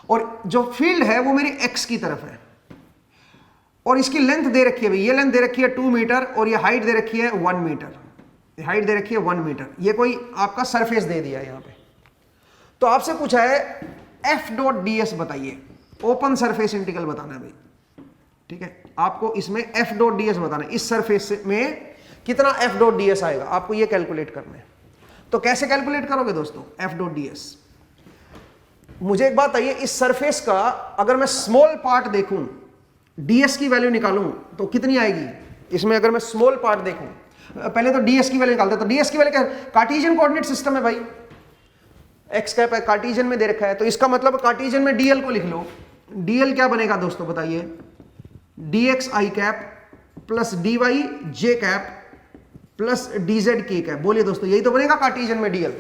और जो फील्ड है वो मेरी एक्स की तरफ है, और इसकी लेंथ दे रखी है भाई, ये लेंथ दे रखी है 2 मीटर, और ये हाइट दे रखी है 1 मीटर, ये हाइट दे रखी है 1 मीटर। ये कोई आपका सरफेस दे दिया है यहाँ पे। तो आपसे पूछा है एफ डॉट डी एस बताइए, ओपन सरफेस इंटीग्रल बताना है भाई, ठीक है, आपको इसमें एफ डॉट डी एस बताना है, इस सरफेस में कितना एफ डॉट डी एस आएगा, आपको ये कैलकुलेट करना है। तो कैसे कैलकुलेट करोगे दोस्तों एफ डॉट डी एस? मुझे एक बात आइए, इस सरफेस का अगर मैं स्मॉल पार्ट देखूं, ds की वैल्यू निकालूं तो कितनी आएगी इसमें? अगर मैं स्मॉल पार्ट देखूं, पहले तो ds की वैल्यू निकालते हैं, तो ds की वैल्यू क्या है? कार्टेशियन कोऑर्डिनेट सिस्टम है भाई, x कैप है, कार्टेशियन में दे रखा है, तो इसका मतलब कार्टेशियन में dl को लिख लो। dl क्या बनेगा दोस्तों बताइए? dx i cap plus dy j cap plus dz k cap. बोलिए दोस्तों, यही तो बनेगा कार्टेशियन में dl।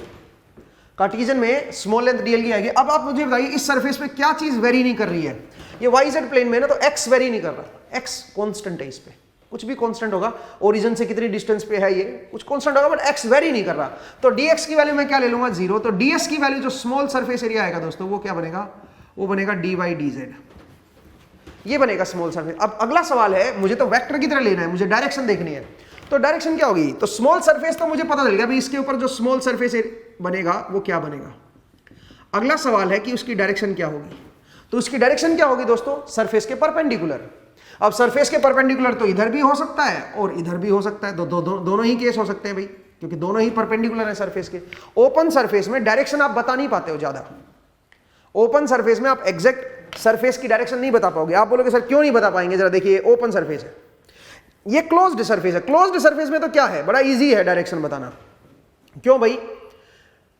कार्टेशियन में स्मॉल लेंथ dl की आएगी। अब आप मुझे बताइए इस सरफेस पे क्या चीज वेरी नहीं कर रही है? ये वाई जेड प्लेन में ना, तो x वेरी नहीं कर रहा, x कांस्टेंट है, इस पे कुछ भी कांस्टेंट होगा, ओरिजिन से कितनी डिस्टेंस पे है ये कुछ कांस्टेंट होगा, बट x वेरी नहीं कर रहा। तो dx की वैल्यू मैं क्या ले लूंगा? 0। तो ds की वैल्यू जो स्मॉल सरफेस एरिया आएगा दोस्तों, वो क्या बनेगा? वो बनेगा dy dz, ये बनेगा स्मॉल सरफेस। अब अगला सवाल है, मुझे तो वेक्टर की तरह लेना है, मुझे डायरेक्शन देखनी है। तो डायरेक्शन क्या होगी? तो स्मॉल सरफेस तो मुझे पता चल गया, इसके ऊपर जो स्मॉल सरफेस बनेगा वो क्या बनेगा। अगला सवाल है कि उसकी डायरेक्शन क्या होगी। तो उसकी डायरेक्शन क्या होगी दोस्तों? सरफेस के परपेंडिकुलर। अब सरफेस के परपेंडिकुलर तो इधर भी हो सकता है और इधर भी हो सकता है, दोनों ही केस हो सकते हैं भाई, क्योंकि दोनों ही परपेंडिकुलर है सरफेस के। ओपन सरफेस में डायरेक्शन आप बता नहीं पाते हो ज्यादा, ओपन सरफेस में आप एग्जैक्ट सरफेस की डायरेक्शन नहीं बता पाओगे। आप बोलोगे सर क्यों नहीं बता पाएंगे? जरा देखिए, ओपन सरफेस है, ये क्लोज्ड सरफेस है। क्लोज्ड सरफेस में तो क्या है, बड़ा इजी है डायरेक्शन बताना। क्यों भाई?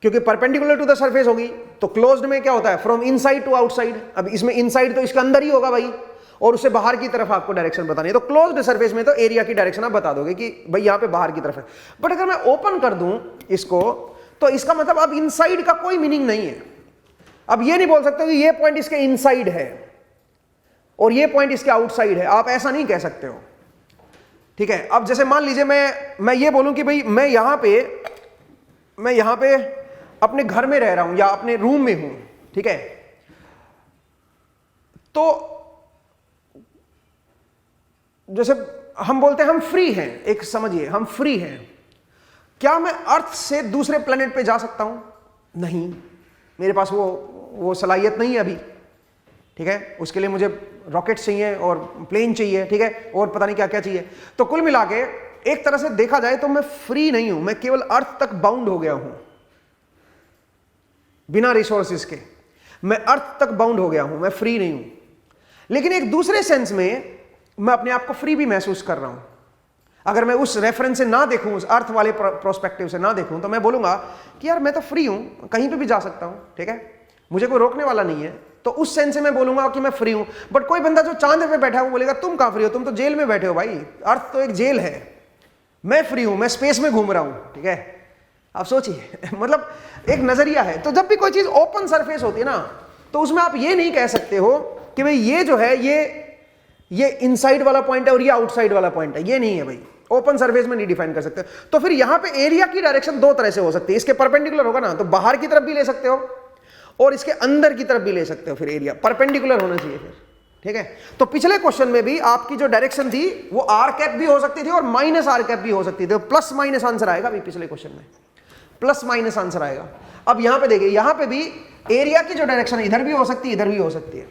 क्योंकि परपेंडिकुलर टू द सरफेस होगी। तो क्लोज्ड में क्या होता है? From inside to outside. अब इसमें इनसाइड तो इसके अंदर ही होगा भाई, और उससे बाहर की तरफ आपको डायरेक्शन बतानी है। तो क्लोज्ड सरफेस में तो एरिया की डायरेक्शन आप बता दोगे कि भाई यहां पे बाहर की तरफ है। बट अगर मैं ओपन कर दूं इसको, तो इसका मतलब अब इनसाइड का कोई मीनिंग नहीं है। अब ये नहीं बोल सकते कि ये पॉइंट इसके इनसाइड है और ये पॉइंट इसके आउटसाइड है, आप ऐसा नहीं कह सकते हो, ठीक है। अब जैसे मान लीजिए मैं ये बोलूं कि भाई मैं यहां पे अपने घर में रह रहा हूं या अपने रूम में हूं, ठीक है, तो जैसे हम बोलते हैं हम फ्री हैं, एक समझिए हम फ्री हैं। क्या मैं अर्थ से दूसरे प्लेनेट पे जा सकता हूं? नहीं, मेरे पास वो सलाहियत नहीं है अभी, ठीक है। उसके लिए मुझे रॉकेट चाहिए और प्लेन चाहिए, ठीक है, और पता नहीं क्या क्या चाहिए। तो कुल मिला के एक तरह से देखा जाए तो मैं फ्री नहीं हूं, मैं केवल अर्थ तक बाउंड हो गया हूं, बिना रिसोर्सेज के मैं अर्थ तक बाउंड हो गया हूं, मैं फ्री नहीं हूं। लेकिन एक दूसरे सेंस में मैं अपने आप को फ्री भी महसूस कर रहा हूं। अगर मैं उस रेफरेंस से ना देखूं, उस अर्थ वाले प्रोस्पेक्टिव से ना देखूं, तो मैं बोलूंगा कि यार मैं तो फ्री हूं, कहीं पे भी जा सकता हूं, ठीक है, मुझे कोई रोकने वाला नहीं है। तो उस सेंस से मैं बोलूंगा कि मैं फ्री हूं। बट कोई बंदा जो चांद पे बैठा है वो बोलेगा तुम कहां फ्री हो, तुम तो जेल में बैठे हो भाई, अर्थ तो एक जेल है, मैं फ्री हूं, मैं स्पेस में घूम रहा हूं, ठीक है। आप सोचिए मतलब एक नजरिया है। तो जब भी कोई चीज ओपन सरफेस होती है ना, तो उसमें आप ये नहीं कह सकते हो कि भाई ये जो है ये इनसाइड वाला पॉइंट है और ये आउटसाइड वाला पॉइंट है, ये नहीं है भाई, ओपन सरफेस में नहीं डिफाइन कर सकते। तो फिर यहां पे एरिया की डायरेक्शन दो तरह से हो सकती है। इसके परपेंडिकुलर होगा ना, तो बाहर की तरफ भी ले सकते हो और इसके अंदर की तरफ भी ले सकते हो। फिर एरिया परपेंडिकुलर होना चाहिए फिर, ठीक है। तो पिछले क्वेश्चन में भी आपकी जो डायरेक्शन थी वो आर कैप भी हो सकती थी और माइनस आर कैप भी हो सकती थी। प्लस माइनस आंसर आएगा अभी पिछले क्वेश्चन में, प्लस माइनस आंसर आएगा। अब यहां पे देखिए, यहां पे भी एरिया की जो डायरेक्शन इधर भी हो सकती है, इधर भी हो सकती है।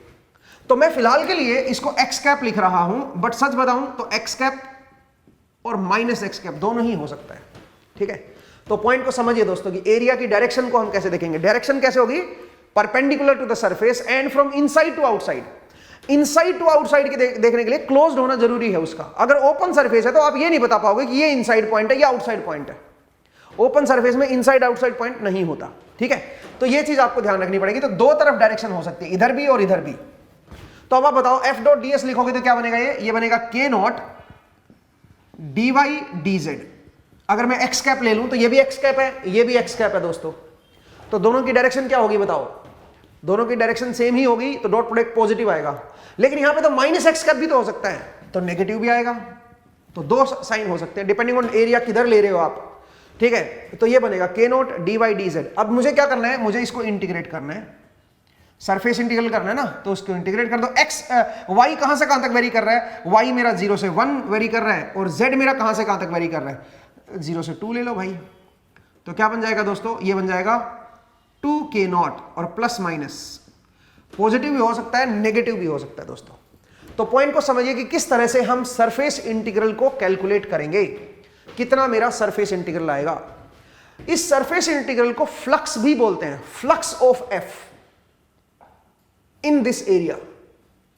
तो मैं फिलहाल के लिए इसको एक्स कैप लिख रहा हूं, बट सच बताऊं तो एक्स कैप और माइनस एक्स कैप दोनों ही हो सकता है, ठीक है। तो पॉइंट को समझिए दोस्तों कि एरिया की डायरेक्शन को हम कैसे देखेंगे। डायरेक्शन कैसे होगी? Perpendicular to the surface and from inside to outside. Inside to outside के देखने के लिए क्लोज्ड होना जरूरी है उसका। अगर ओपन सरफेस है तो आप ये नहीं बता पाओगे कि ये इनसाइड पॉइंट है या आउटसाइड पॉइंट है। ओपन सरफेस में इनसाइड आउटसाइड पॉइंट नहीं होता, ठीक है। तो ये चीज आपको ध्यान रखनी पड़ेगी। तो दो तरफ डायरेक्शन हो सकती है, इधर भी और इधर भी। तो अब आप बताओ एफ डॉट डी एस लिखोगे तो क्या बनेगा, ये बनेगा के not D Y D Z. अगर मैं एक्स कैप ले लूं तो ये भी एक्स कैप है, ये भी एक्स कैप है दोस्तों, तो दोनों की डायरेक्शन क्या होगी बताओ, दोनों की डायरेक्शन सेम ही होगी, तो डॉट प्रोडक्ट पॉजिटिव आएगा। लेकिन यहां पे तो माइनस एक्स कैप भी तो हो सकता है, तो नेगेटिव भी आएगा। तो दो साइन हो सकते हैं डिपेंडिंग ऑन एरिया किधर ले रहे हो आप, ठीक है। तो ये बनेगा के not D Y D Z. अब मुझे क्या करना है, मुझे इसको इंटीग्रेट करना है, सरफेस इंटीग्रल करना है ना, तो उसको इंटीग्रेट कर दो। एक्स वाई कहां से कहां तक वेरी कर रहा है, वाई मेरा 0 से 1 वेरी कर रहा है, और जेड मेरा कहां से कहां तक वेरी कर रहा है, 0 से 2 ले लो भाई। तो क्या बन जाएगा दोस्तों, ये बन जाएगा 2k नॉट, और प्लस माइनस पॉजिटिव भी हो सकता है, नेगेटिव भी हो सकता है दोस्तों। तो पॉइंट को समझिए कि किस तरह से हम सरफेस इंटीग्रल को कैलकुलेट करेंगे, कितना मेरा सरफेस इंटीग्रल आएगा। इस सरफेस इंटीग्रल को फ्लक्स भी बोलते हैं, flux of F in this area.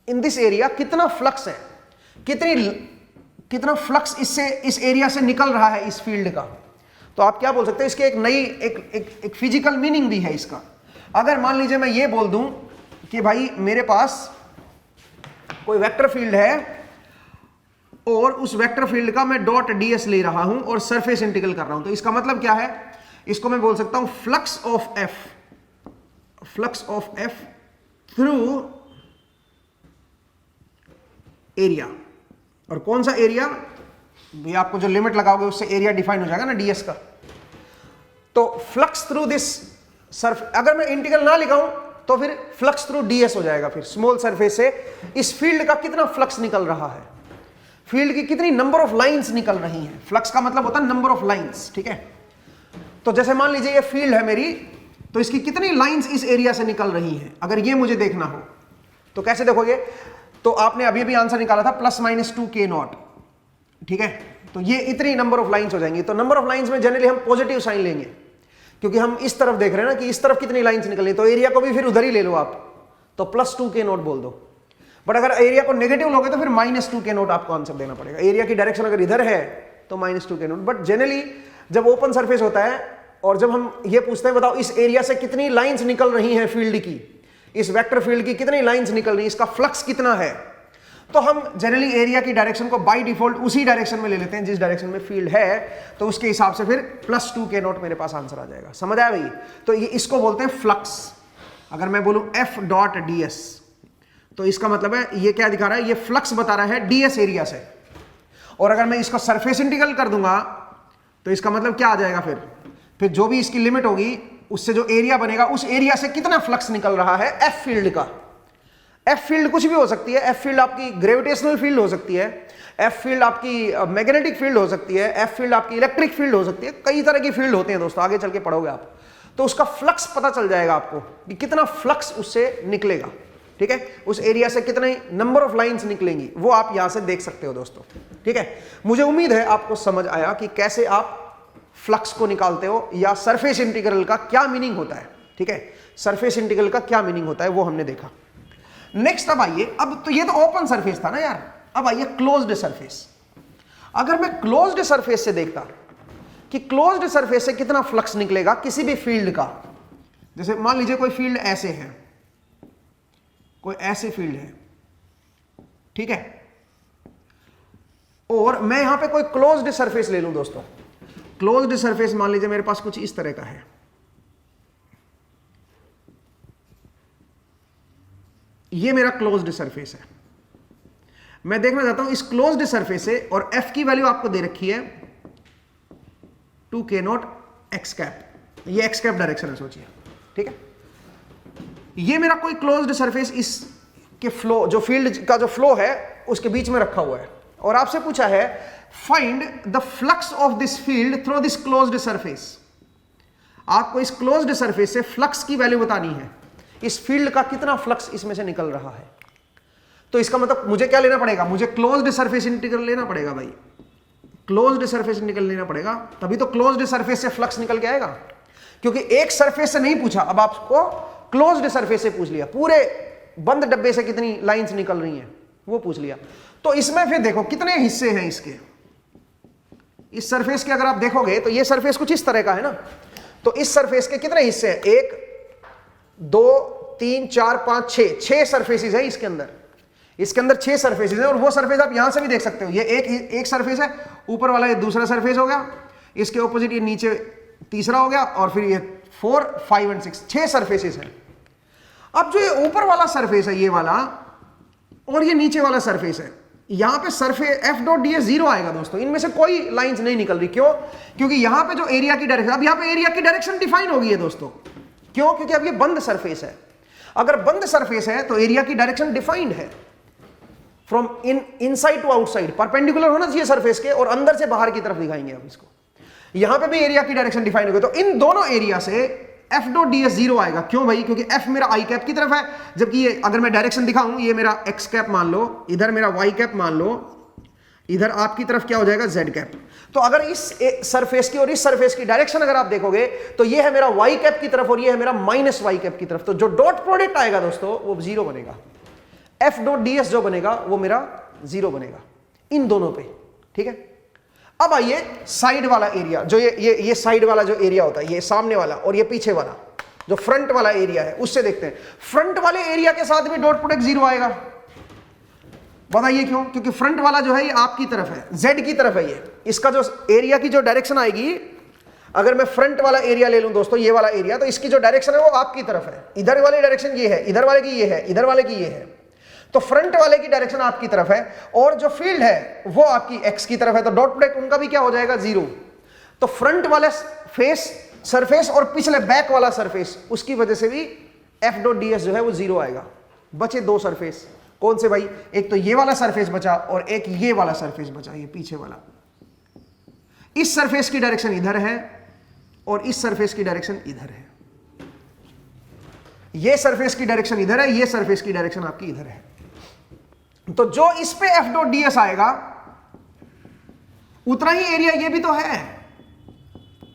In this area कितना फ्लक्स है, कितना फ्लक्स इससे, इस एरिया से निकल रहा है इस फील्ड का। तो आप क्या बोल सकते हैं, इसके एक नई एक फिजिकल मीनिंग भी है इसका। अगर मान लीजिए मैं ये बोल दूं कि भाई मेरे पास कोई वेक्टर फील्ड है और उस वेक्टर फील्ड का मैं डॉट डीएस ले रहा हूं और सरफेस इंटीग्रल कर रहा हूं, तो इसका मतलब क्या है, इसको मैं बोल सकता हूं flux of F, flux of F through area. और कौन सा एरिया, ये आपको जो लिमिट लगाओगे उससे एरिया डिफाइन हो जाएगा ना डीएस का। तो फ्लक्स थ्रू दिस सरफ, अगर मैं इंटीग्रल ना लिखाऊं तो फिर फ्लक्स थ्रू डीएस हो जाएगा। फिर स्मॉल सरफेस से इस फील्ड का कितना फ्लक्स निकल रहा है, फील्ड की कितनी नंबर ऑफ लाइंस निकल रही हैं। फ्लक्स का मतलब होता है नंबर ऑफ लाइंस, ठीक है। तो जैसे मान लीजिए ये फील्ड है मेरी, तो इसकी कितनी लाइंस इस एरिया से निकल रही हैं, अगर ये मुझे देखना हो तो कैसे देखोगे। तो आपने अभी भी आंसर निकाला था प्लस माइनस 2k नॉट, ठीक है। तो ये इतनी नंबर ऑफ लाइंस हो जाएंगी। तो नंबर ऑफ लाइंस में जनरली हम पॉजिटिव साइन लेंगे, क्योंकि हम इस तरफ देख रहे हैं ना कि इस तरफ कितनी लाइंस निकल रही, तो एरिया को भी फिर उधर ही ले लो आप, तो प्लस 2k नॉट बोल दो। बट अगर एरिया को नेगेटिव लोगे तो फिर माइनस 2k नॉट आपको आंसर देना पड़ेगा। एरिया की डायरेक्शन अगर इधर है तो minus 2k not. But generally जब ओपन सरफेस होता है और जब हम ये पूछते हैं बताओ इस एरिया से कितनी लाइंस निकल रही हैं फील्ड की, इस वेक्टर फील्ड की कितनी लाइंस निकल रही है, इसका फ्लक्स कितना है, तो हम जनरली एरिया की डायरेक्शन को बाय डिफॉल्ट उसी डायरेक्शन में ले लेते हैं जिस डायरेक्शन में फील्ड है। तो उसके हिसाब से फिर प्लस 2k नॉट मेरे पास आंसर आ जाएगा। समझ आया भाई। तो ये इसको बोलते हैं फ्लक्स। अगर मैं बोलूं एफ डॉट ds, तो इसका मतलब है ये क्या दिखा रहा है, ये फ्लक्स बता रहा है ds एरिया से। और अगर मैं इसको सरफेस इंटीग्रल कर दूंगा तो इसका मतलब क्या आ जाएगा, फिर जो भी इसकी लिमिट होगी उससे जो एरिया बनेगा उस एरिया से कितना फ्लक्स निकल रहा है एफ फील्ड का। एफ फील्ड कुछ भी हो सकती है, एफ फील्ड आपकी ग्रेविटेशनल फील्ड हो सकती है, एफ फील्ड आपकी मैग्नेटिक फील्ड हो सकती है, एफ फील्ड आपकी इलेक्ट्रिक फील्ड हो सकती है, कई तरह की फील्ड होते हैं दोस्तों, आगे चल के पढ़ोगे आप। तो उसका फ्लक्स पता चल जाएगा आपको कि कितना फ्लक्स उससे निकलेगा, ठीक है। उस एरिया से कितने नंबर ऑफ लाइंस निकलेंगी वो आप यहां से देख सकते हो दोस्तों, ठीक है। मुझे उम्मीद है आपको समझ आया कि कैसे आप फ्लक्स को निकालते हो या सरफेस इंटीग्रल का क्या मीनिंग होता है, ठीक है। सरफेस इंटीग्रल का क्या मीनिंग होता है वो हमने देखा। नेक्स्ट अब आइए, अब तो ये तो ओपन सरफेस था ना यार, अब आइए क्लोज्ड सरफेस। अगर मैं क्लोज्ड सरफेस से देखता कि क्लोज्ड सरफेस से कितना फ्लक्स निकलेगा किसी भी फील्ड का, जैसे मान लीजिए कोई फील्ड ऐसे है, कोई ऐसे फील्ड है, ठीक है, और मैं यहां पे कोई क्लोज्ड सरफेस ले लूं दोस्तों। क्लोज्ड सरफेस मान लीजिए मेरे पास कुछ इस तरह का है, ये मेरा क्लोज्ड सरफेस है। मैं देखना चाहता हूं इस क्लोज्ड सरफेस से, और एफ की वैल्यू आपको दे रखी है 2k नॉट एक्स कैप, ये एक्स कैप डायरेक्शन है सोचिए, ठीक है। ये मेरा कोई क्लोज्ड सरफेस, इस के फ्लो, जो फील्ड का जो फ्लो है उसके बीच में रखा हुआ है, और आपसे पूछा है find the flux of this field through this closed surface. आपको इस क्लोज्ड सरफेस से फ्लक्स की वैल्यू बतानी है, इस फील्ड का कितना फ्लक्स इसमें से निकल रहा है। तो इसका मतलब मुझे क्या लेना पड़ेगा, मुझे क्लोज्ड सरफेस इंटीग्रल लेना पड़ेगा भाई, क्लोज्ड सरफेस इंटीग्रल लेना पड़ेगा, तभी तो क्लोज्ड सरफेस से फ्लक्स निकल के आएगा। क्योंकि एक सरफेस से नहीं पूछा, अब आपको क्लोज्ड सरफेस से पूछ लिया, पूरे बंद डब्बे से कितनी लाइंस निकल रही हैं वो पूछ लिया। तो इसमें फिर देखो कितने हिस्से हैं इसके, इस सरफेस के अगर आप देखोगे तो ये सरफेस कुछ इस तरह का है ना, तो इस सरफेस के कितने हिस्से हैं, 1 2 3 4 5 6 सरफेसेस है इसके अंदर, इसके अंदर 6 सरफेसेस है और वो सरफेस आप यहां से भी देख सकते हो, ये एक सरफेस है, ऊपर वाला ये दूसरा सरफेस हो गया, इसके ऑपोजिट ये नीचे तीसरा हो गया, और फिर ये 4, 5 और 6 6 सरफेसेस है। अब जो ये ऊपर वाला सरफेस है ये वाला और ये नीचे वाला सरफेस है, यहां पे सरफेस F.ds 0 आएगा दोस्तों, इनमें से कोई लाइंस नहीं निकल रही। क्यों? क्योंकि यहां पे जो एरिया की डायरेक्शन, अब यहां पे एरिया की डायरेक्शन डिफाइन होगी है दोस्तों। क्यों? क्योंकि अब ये बंद सरफेस है। अगर बंद सरफेस है तो एरिया की डायरेक्शन डिफाइंड है, from inside to outside, perpendicular होना चाहिए सरफेस के, और अंदर से बाहर की तरफ दिखाएंगे अब इसको। यहां पे भी एरिया की डायरेक्शन डिफाइन होगी, तो इन दोनों एरिया से F.ds 0 आएगा। क्यों भाई? क्योंकि F मेरा i कैप की तरफ है, जबकि ये अगर मैं डायरेक्शन दिखाऊं, ये मेरा x कैप मान लो, इधर मेरा y कैप मान लो, इधर आपकी तरफ क्या हो जाएगा z कैप। तो अगर इस सरफेस की और इस सरफेस की डायरेक्शन अगर आप देखोगे तो ये है मेरा y कैप की तरफ और ये है मेरा माइनस y कैप की तरफ, तो जो डॉट प्रोडक्ट आएगा दोस्तों वो 0 बनेगा। F.ds जो बनेगा वो मेरा 0 बनेगा इन दोनों पे, ठीक है। अब आइए साइड वाला एरिया, जो ये साइड वाला जो एरिया होता है, ये सामने वाला और ये पीछे वाला जो फ्रंट वाला एरिया है, उससे देखते हैं। फ्रंट वाले एरिया के साथ भी डॉट प्रोडक्ट 0 आएगा। बताइए क्यों? क्योंकि फ्रंट वाला जो है ये आपकी तरफ है, z की तरफ है ये, इसका जो एरिया की जो डायरेक्शन आएगी, अगर मैं फ्रंट वाला एरिया ले लूं दोस्तों, ये वाला एरिया, तो इसकी जो डायरेक्शन है वो आपकी तरफ है। इधर वाली डायरेक्शन ये है, इधर वाले की ये है, इधर वाले की ये है, तो फ्रंट वाले की डायरेक्शन आपकी तरफ है, और जो फील्ड है वो आपकी x की तरफ है, तो डॉट प्रोडक्ट उनका भी क्या हो जाएगा? 0। तो फ्रंट वाले फेस सरफेस और पिछले बैक वाला सरफेस, उसकी वजह से भी F.ds जो है वो 0 आएगा। बचे 2 सरफेस, कौन से भाई? एक तो ये वाला सरफेस बचा और एक ये वाला सरफेस बचा, ये पीछे वाला। इस सरफेस की डायरेक्शन इधर है और इस सरफेस की डायरेक्शन इधर है। ये सरफेस की डायरेक्शन इधर है, ये सरफेस की डायरेक्शन आपकी इधर है। तो जो इस पे F.ds आएगा उतना ही एरिया ये भी तो है,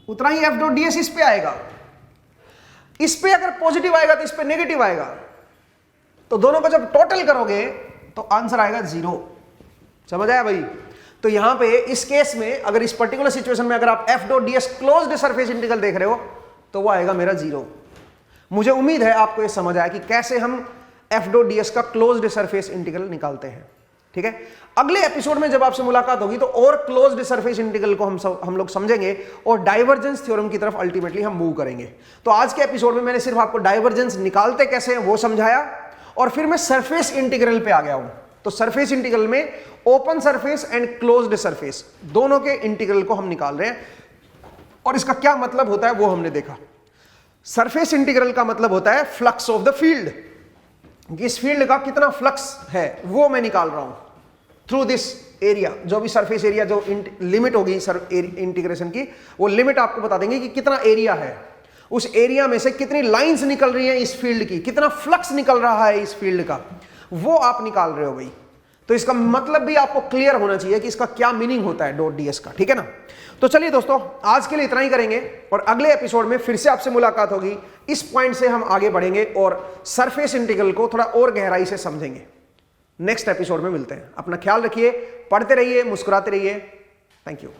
उतना ही F.ds इस पे आएगा। इस पे अगर पॉजिटिव आएगा तो इस पे नेगेटिव आएगा, तो दोनों को जब टोटल करोगे तो आंसर आएगा 0। समझ आया भाई? तो यहां पे इस केस में, अगर इस पर्टिकुलर सिचुएशन में अगर आप F.ds क्लोज्ड सरफेस इंटीग्रल देख रहे हो तो वो आएगा मेरा 0। मुझे उम्मीद है आपको ये समझ आया कि कैसे हम F.ds का क्लोज्ड सरफेस इंटीग्रल निकालते हैं, ठीक है। अगले एपिसोड में जब आपसे मुलाकात होगी तो और क्लोज्ड सरफेस इंटीग्रल को हम लोग समझेंगे और डाइवर्जेंस थ्योरम की तरफ अल्टीमेटली हम मूव करेंगे। तो आज के एपिसोड में मैंने सिर्फ आपको डाइवर्जेंस निकालते कैसे हैं वो समझाया, और फिर मैं सरफेस इंटीग्रल पे आ गया हूं। तो सरफेस इंटीग्रल में open surface and closed surface दोनों के इंटीग्रल को हम निकाल रहे हैं, और इसका क्या मतलब होता है वो हमने देखा। सरफेस इंटीग्रल का मतलब होता है फ्लक्स ऑफ द फील्ड, इस फील्ड का कितना फ्लक्स है वो मैं निकाल रहा हूं थ्रू दिस एरिया। जो भी सरफेस एरिया जो लिमिट होगी इंटीग्रेशन की, वो लिमिट आपको बता देंगे कि कितना एरिया है, उस एरिया में से कितनी लाइंस निकल रही हैं इस फील्ड की, कितना फ्लक्स निकल रहा है इस फील्ड का, वो आप निकाल रहे हो भाई। तो इसका मतलब भी आपको क्लियर होना चाहिए कि इसका क्या मीनिंग होता है .ds का, ठीक है ना। तो चलिए दोस्तों, आज के लिए इतना ही करेंगे, और अगले एपिसोड में फिर से आपसे मुलाकात होगी। इस पॉइंट से हम आगे बढ़ेंगे और सरफेस इंटीग्रल को थोड़ा और गहराई से समझेंगे। नेक्स्ट एपिसोड में मिलते हैं। अपना ख्याल रखिए, पढ़ते रहिए, मुस्कुराते रहिए। Thank you.